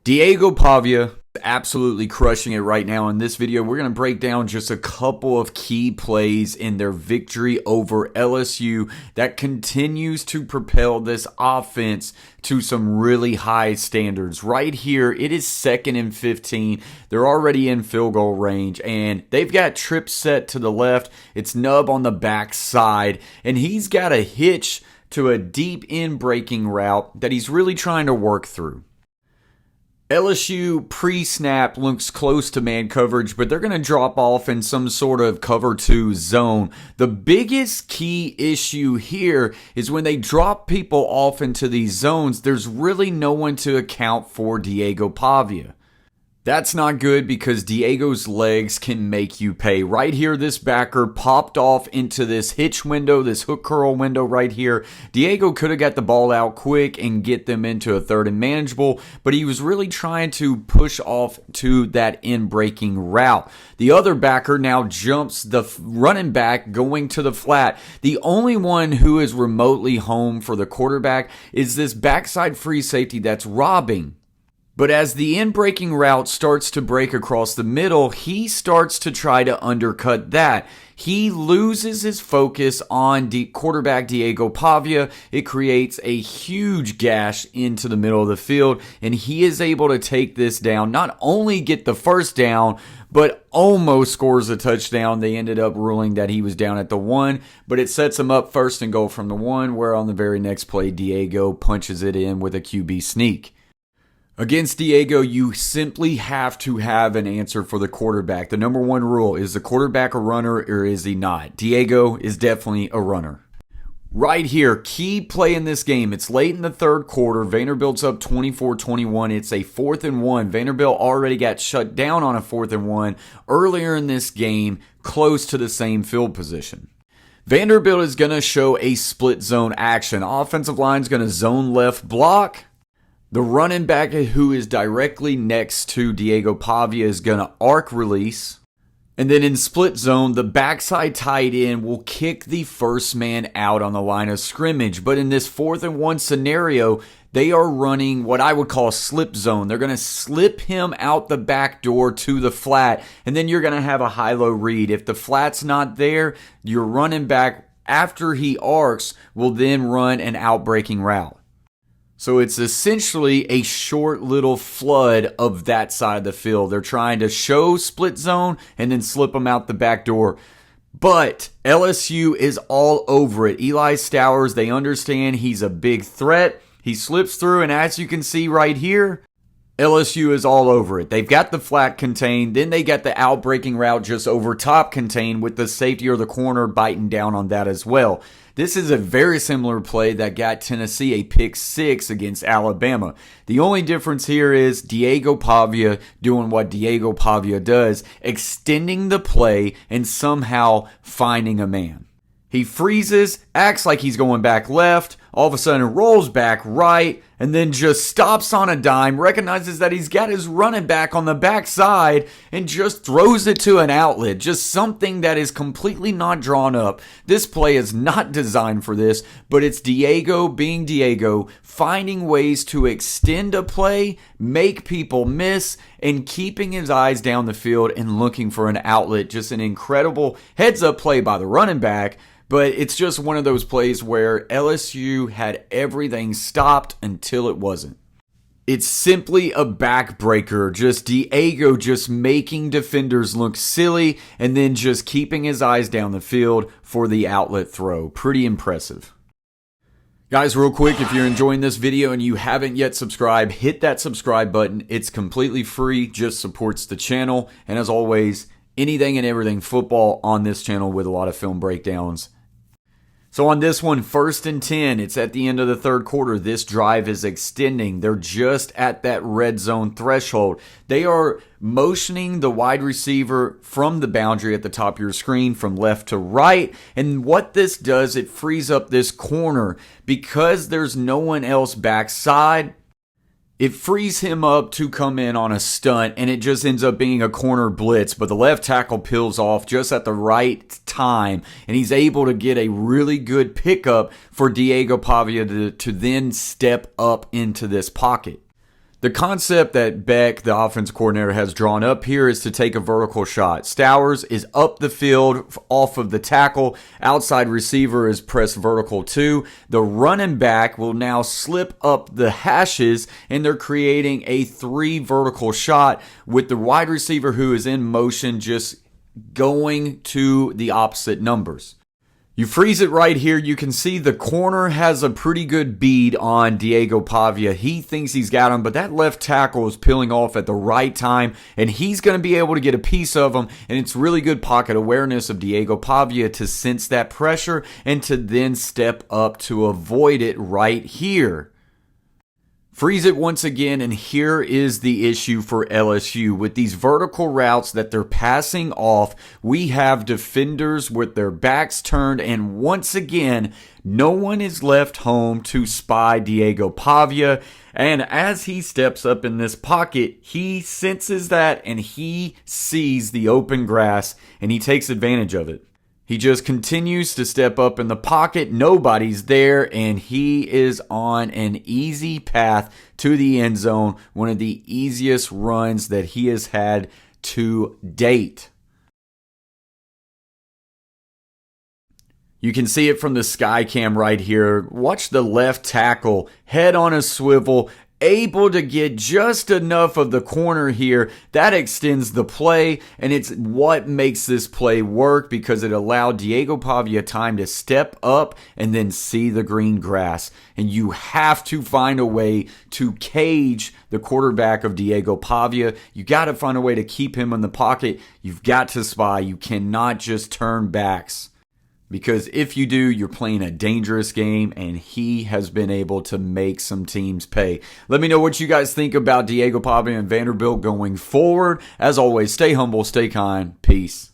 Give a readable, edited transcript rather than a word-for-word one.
Diego Pavia absolutely crushing it right now. In this video, we're going to break down just a couple of key plays in their victory over LSU that continues to propel this offense to some really high standards. Right here, it is 2nd and 15. They're already in field goal range, and they've got trip set to the left. It's Nub on the backside, and he's got a hitch to a deep in breaking route that he's really trying to work through. LSU pre-snap looks close to man coverage, but they're going to drop off in some sort of cover 2 zone. The biggest key issue here is when they drop people off into these zones, there's really no one to account for Diego Pavia. That's not good because Diego's legs can make you pay. Right here, this backer popped off into this hitch window, this hook curl window right here. Diego could have got the ball out quick and get them into a 3rd and manageable, but he was really trying to push off to that in-breaking route. The other backer now jumps the running back going to the flat. The only one who is remotely home for the quarterback is this backside free safety that's robbing. But as the in-breaking route starts to break across the middle, he starts to try to undercut that. He loses his focus on quarterback Diego Pavia. It creates a huge gash into the middle of the field, and he is able to take this down, not only get the first down, but almost scores a touchdown. They ended up ruling that he was down at the 1, but it sets him up 1st and goal from the 1, where on the very next play, Diego punches it in with a QB sneak. Against Diego, you simply have to have an answer for the quarterback. The number 1 rule, is the quarterback a runner or is he not? Diego is definitely a runner. Right here, key play in this game. It's late in the 3rd quarter. Vanderbilt's up 24-21. It's a 4th and 1. Vanderbilt already got shut down on a 4th and 1 earlier in this game, close to the same field position. Vanderbilt is going to show a split zone action. Offensive line's going to zone left block. The running back who is directly next to Diego Pavia is going to arc release. And then in split zone, the backside tight end will kick the first man out on the line of scrimmage. But in this 4th and 1 scenario, they are running what I would call slip zone. They're going to slip him out the back door to the flat, and then you're going to have a high-low read. If the flat's not there, your running back, after he arcs, will then run an out-breaking route. So it's essentially a short little flood of that side of the field. They're trying to show split zone and then slip them out the back door. But LSU is all over it. Eli Stowers, they understand he's a big threat. He slips through, and as you can see right here, LSU is all over it. They've got the flat contained, then they got the out-breaking route just over top contained with the safety or the corner biting down on that as well. This is a very similar play that got Tennessee a pick 6 against Alabama. The only difference here is Diego Pavia doing what Diego Pavia does, extending the play and somehow finding a man. He freezes, acts like he's going back left, all of a sudden rolls back right, and then just stops on a dime, recognizes that he's got his running back on the backside, and just throws it to an outlet. Just something that is completely not drawn up. This play is not designed for this, but it's Diego being Diego, finding ways to extend a play, make people miss, and keeping his eyes down the field and looking for an outlet. Just an incredible heads-up play by the running back. But it's just one of those plays where LSU had everything stopped until it wasn't. It's simply a backbreaker. Just Diego just making defenders look silly and then just keeping his eyes down the field for the outlet throw. Pretty impressive. Guys, real quick, if you're enjoying this video and you haven't yet subscribed, hit that subscribe button. It's completely free, just supports the channel. And as always, anything and everything football on this channel with a lot of film breakdowns. So on this one, 1st and 10, it's at the end of the 3rd quarter. This drive is extending. They're just at that red zone threshold. They are motioning the wide receiver from the boundary at the top of your screen from left to right. And what this does, it frees up this corner. Because there's no one else backside, it frees him up to come in on a stunt, and it just ends up being a corner blitz. But the left tackle peels off just at the right time, and he's able to get a really good pickup for Diego Pavia to then step up into this pocket. The concept that Beck, the offense coordinator, has drawn up here is to take a vertical shot. Stowers is up the field off of the tackle. Outside receiver is pressed vertical too. The running back will now slip up the hashes, and they're creating a 3 vertical shot with the wide receiver who is in motion just going to the opposite numbers. You freeze it right here. You can see the corner has a pretty good bead on Diego Pavia. He thinks he's got him, but that left tackle is peeling off at the right time, and he's going to be able to get a piece of him, and it's really good pocket awareness of Diego Pavia to sense that pressure and to then step up to avoid it right here. Freeze it once again, and here is the issue for LSU. With these vertical routes that they're passing off, we have defenders with their backs turned, and once again, no one is left home to spy Diego Pavia. And as he steps up in this pocket, he senses that, and he sees the open grass, and he takes advantage of it. He just continues to step up in the pocket. Nobody's there, and he is on an easy path to the end zone. One of the easiest runs that he has had to date. You can see it from the sky cam right here. Watch the left tackle, head on a swivel, able to get just enough of the corner here. That extends the play, and it's what makes this play work because it allowed Diego Pavia time to step up and then see the green grass. And you have to find a way to cage the quarterback of Diego Pavia. You got to find a way to keep him in the pocket. You've got to spy. You cannot just turn backs. Because if you do, you're playing a dangerous game, and he has been able to make some teams pay. Let me know what you guys think about Diego Pavia and Vanderbilt going forward. As always, stay humble, stay kind. Peace.